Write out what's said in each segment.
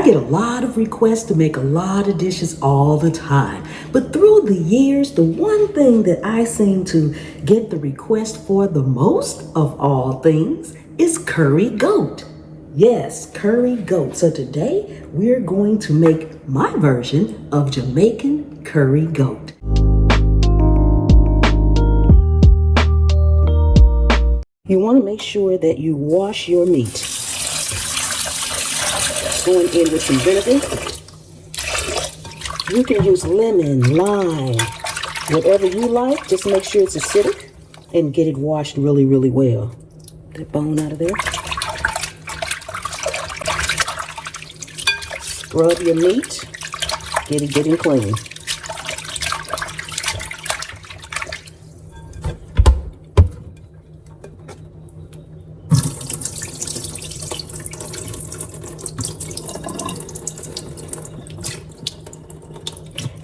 get a lot of requests to make a lot of dishes all the time. But through the years, the one thing that I seem to get the request for the most of all things is curry goat. Yes, curry goat. So today we're going to make my version of Jamaican curry goat. You want to make sure that you wash your meat. Going in with some vinegar. You can use lemon, lime, whatever you like. Just make sure it's acidic and get it washed really, really well. That bone out of there. Scrub your meat. Get it getting clean.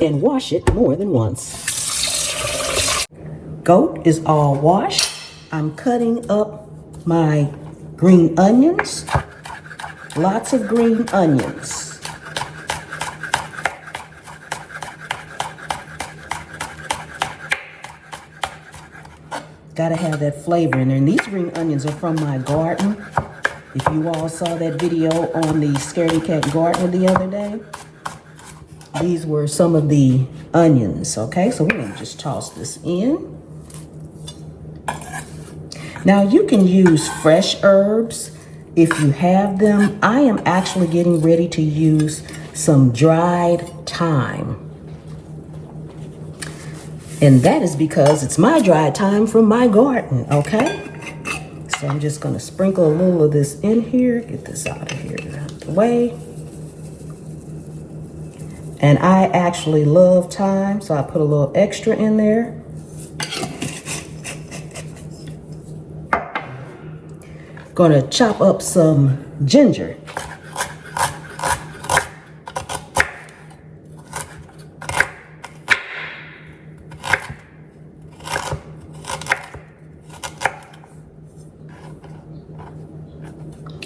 And wash it more than once. Goat is all washed. I'm cutting up my green onions. Lots of green onions. Gotta have that flavor in there. And these green onions are from my garden. If you all saw that video on the Scaredy Cat gardener the other day, these were some of the onions, okay? So we're gonna just toss this in. Now you can use fresh herbs if you have them. I am actually getting ready to use some dried thyme. And that is because it's my dried thyme from my garden, okay? So I'm just gonna sprinkle a little of this in here. Get this out of here, out of the way. And I actually love thyme, so I put a little extra in there. Gonna chop up some ginger.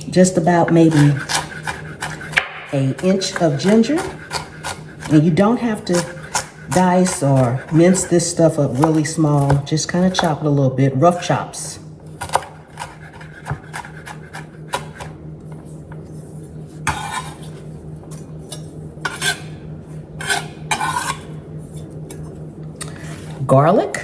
Just about maybe an inch of ginger. And you don't have to dice or mince this stuff up really small. Just kind of chop it a little bit, rough chops. Garlic.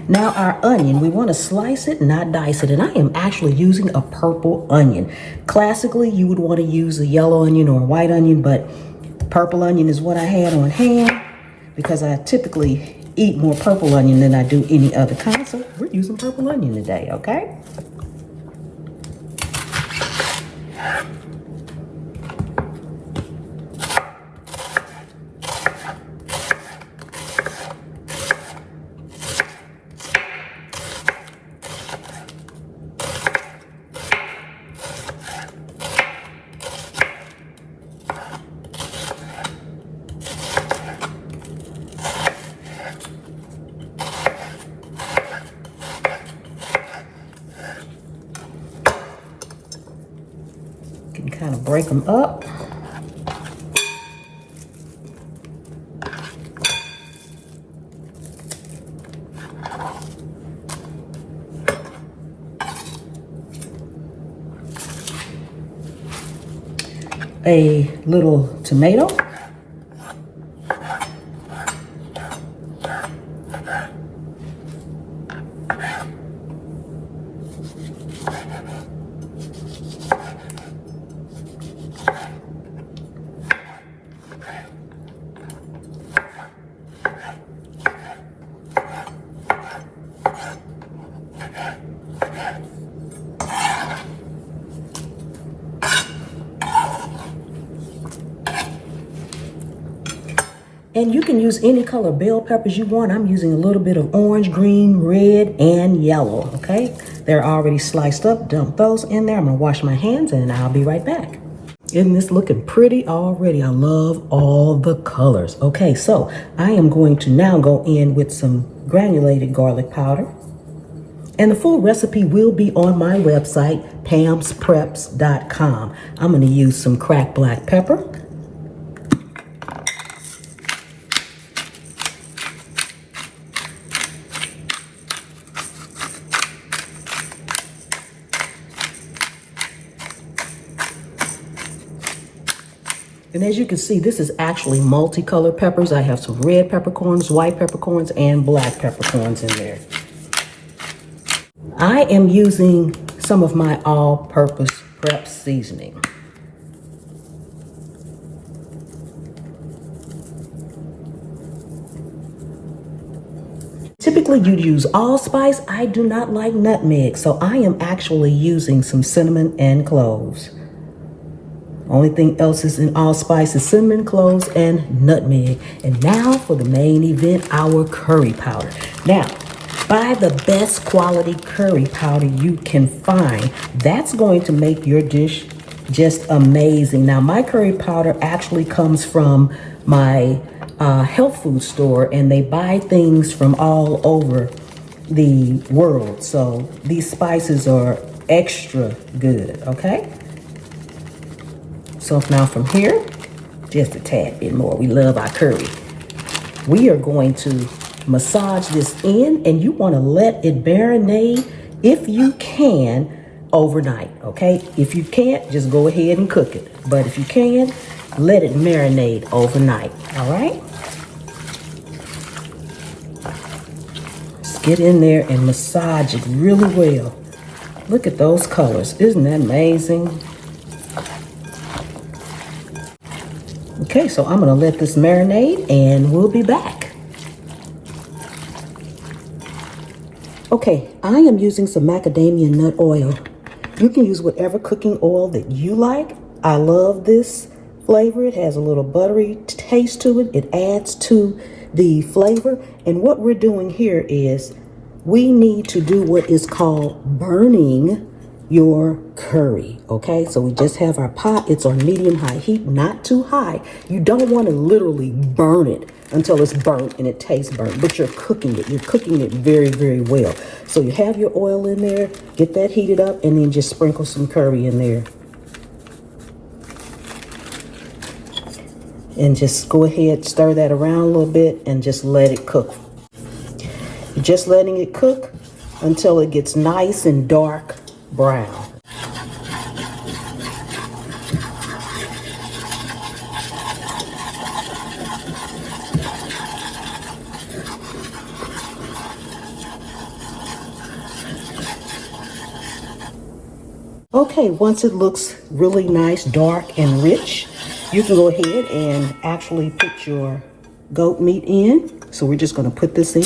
Now our onion, we want to slice it, not dice it. And I am actually using a purple onion. Classically, you would want to use a yellow onion or a white onion, but purple onion is what I had on hand because I typically eat more purple onion than I do any other kind. So we're using purple onion today, okay? Kind of break them up. A little tomato. And you can use any color bell peppers you want. I'm using a little bit of orange, green, red, and yellow, okay? They're already sliced up. Dump those in there. I'm gonna wash my hands and I'll be right back. Isn't this looking pretty already? I love all the colors. Okay, so I am going to now go in with some granulated garlic powder. And the full recipe will be on my website, pamspreps.com. I'm gonna use some cracked black pepper. And as you can see, this is actually multicolored peppers. I have some red peppercorns, white peppercorns, and black peppercorns in there. I am using some of my all-purpose prep seasoning. Typically you'd use allspice. I do not like nutmeg, so I am actually using some cinnamon and cloves. Only thing else is in allspice is cinnamon, cloves, and nutmeg. And now for the main event, our curry powder. Now, buy the best quality curry powder you can find. That's going to make your dish just amazing. Now, my curry powder actually comes from my health food store, and they buy things from all over the world. So these spices are extra good, okay? So now from here, just a tad bit more. We love our curry. We are going to massage this in, and you want to let it marinate, if you can, overnight, okay? If you can't, just go ahead and cook it. But if you can, let it marinate overnight, all right? Just get in there and massage it really well. Look at those colors. Isn't that amazing? Okay, so I'm gonna let this marinate and we'll be back. Okay, I am using some macadamia nut oil. You can use whatever cooking oil that you like. I love this flavor. It has a little buttery taste to it. It adds to the flavor. And what we're doing here is we need to do what is called burning your curry, okay? So we just have our pot. It's on medium-high heat, not too high. You don't want to literally burn it until it's burnt and it tastes burnt, but you're cooking it. You're cooking it very, very well. So you have your oil in there, get that heated up, and then just sprinkle some curry in there. And just go ahead, stir that around a little bit, and just let it cook. You're just letting it cook until it gets nice and dark brown. Okay, once it looks really nice, dark, and rich, you can go ahead and actually put your goat meat in. So we're just going to put this in.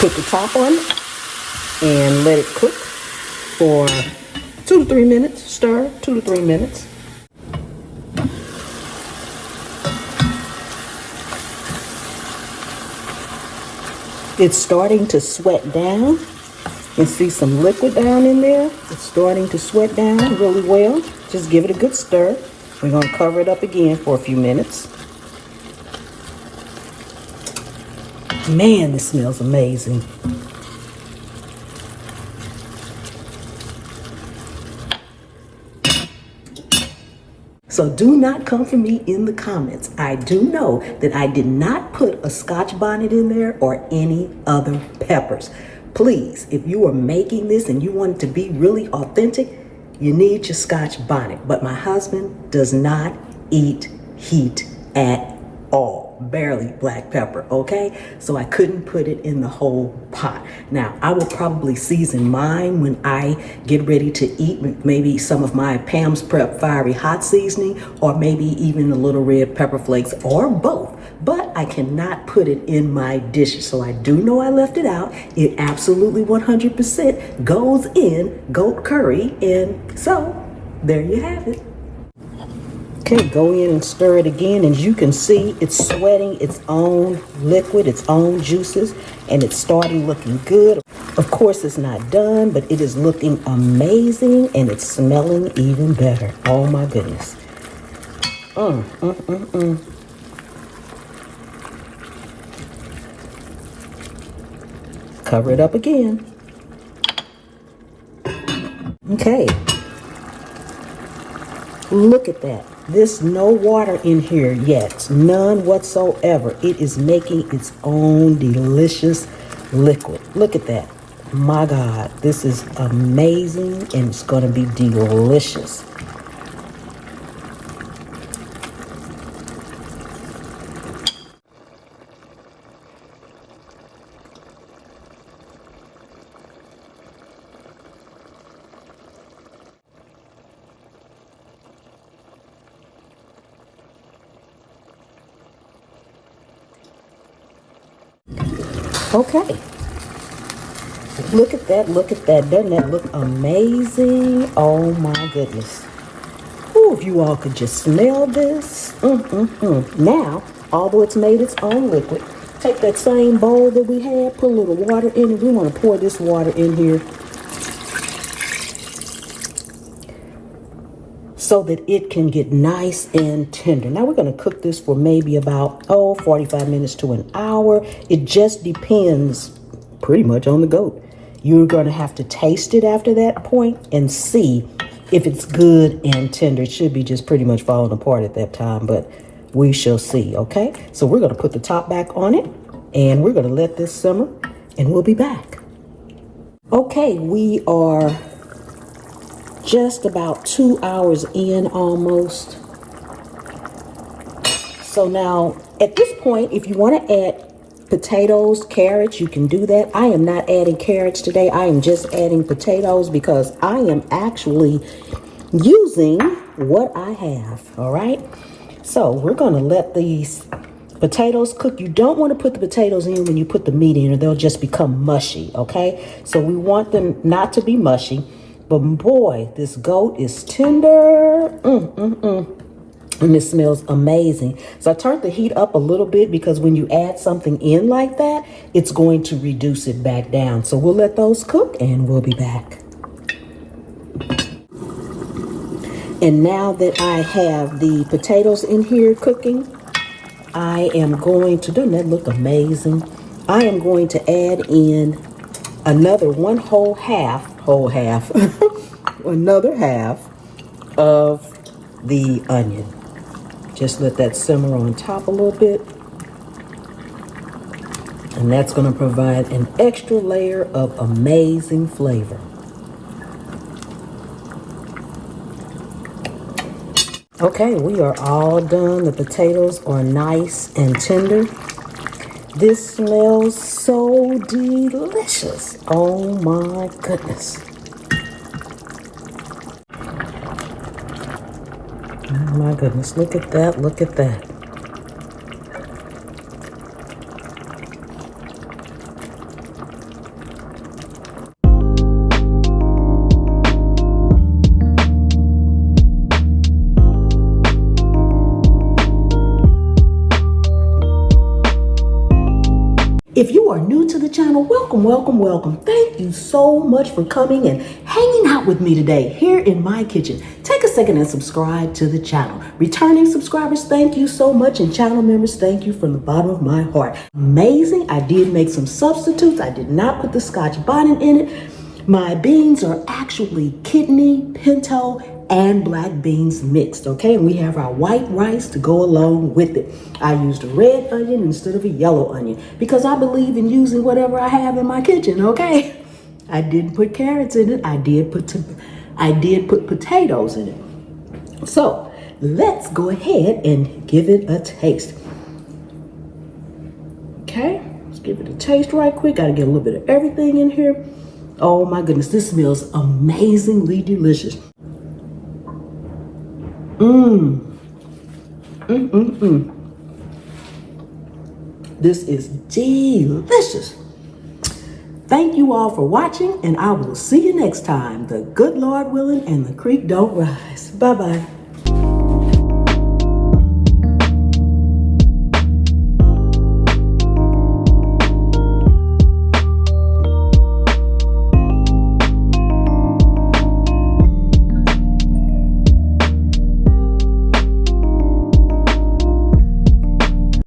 Put the top on it and let it cook for 2 to 3 minutes. Stir 2 to 3 minutes. It's starting to sweat down. You can see some liquid down in there. It's starting to sweat down really well. Just give it a good stir. We're going to cover it up again for a few minutes. Man, this smells amazing. So do not come for me in the comments. I do know that I did not put a Scotch bonnet in there or any other peppers. Please, if you are making this and you want it to be really authentic, you need your Scotch bonnet. But my husband does not eat heat at all. barely black pepper, okay? So I couldn't put it in the whole pot. Now, I will probably season mine when I get ready to eat, maybe some of my Pam's Prep Fiery Hot Seasoning, or maybe even a little red pepper flakes, or both. But I cannot put it in my dishes, so I do know I left it out. It absolutely 100% goes in goat curry, and so there you have it. Okay, go in and stir it again. As you can see, it's sweating its own liquid, its own juices, and it's starting looking good. Of course, it's not done, but it is looking amazing, and it's smelling even better. Oh my goodness. Cover it up again. Okay. Look at that. There's no water in here yet. None whatsoever. It is making its own delicious liquid. Look at that. My God, this is amazing, and it's going to be delicious. Okay. Look at that, look at that. Doesn't that look amazing? Oh my goodness. Ooh, if you all could just smell this. Now, although it's made its own liquid, take that same bowl that we had, put a little water in it. We want to pour this water in here so that it can get nice and tender. Now we're going to cook this for maybe about 45 minutes to an hour. It just depends pretty much on the goat. You're going to have to taste it after that point and see if it's good and tender. It should be just pretty much falling apart at that time, but we shall see. Okay, so we're going to put the top back on it, and we're going to let this simmer, and we'll be back. Okay, we are just about 2 hours in almost. So now at this point, if you want to add potatoes, carrots, you can do that. I am not adding carrots today. I am just adding potatoes because I am actually using what I have. All right. So we're going to let these potatoes cook. You don't want to put the potatoes in when you put the meat in, or they'll just become mushy. Okay. So we want them not to be mushy. But boy, this goat is tender. And it smells amazing. So I turned the heat up a little bit because when you add something in like that, it's going to reduce it back down. So we'll let those cook and we'll be back. And now that I have the potatoes in here cooking, I am going to, doesn't that look amazing? I am going to add in another whole half, another half of the onion. Just let that simmer on top a little bit. And that's going to provide an extra layer of amazing flavor. Okay, we are all done. The potatoes are nice and tender. This smells so delicious. Oh my goodness. Oh my goodness, look at that, look at that. If you are new to the channel, welcome, welcome, welcome. Thank you so much for coming and hanging out with me today here in my kitchen. Take a second and subscribe to the channel. Returning subscribers, thank you so much. And channel members, thank you from the bottom of my heart. Amazing. I did make some substitutes. I did not put the Scotch Bonnet in it. My beans are actually kidney, pinto, and black beans mixed, okay? And we have our white rice to go along with it. I used a red onion instead of a yellow onion because I believe in using whatever I have in my kitchen, okay? I didn't put carrots in it. I did put potatoes in it. So let's go ahead and give it a taste. Okay, let's give it a taste right quick. Gotta get a little bit of everything in here. Oh my goodness, this smells amazingly delicious. This is delicious. Thank you all for watching, and I will see you next time. The good Lord willing and the creek don't rise. Bye-bye.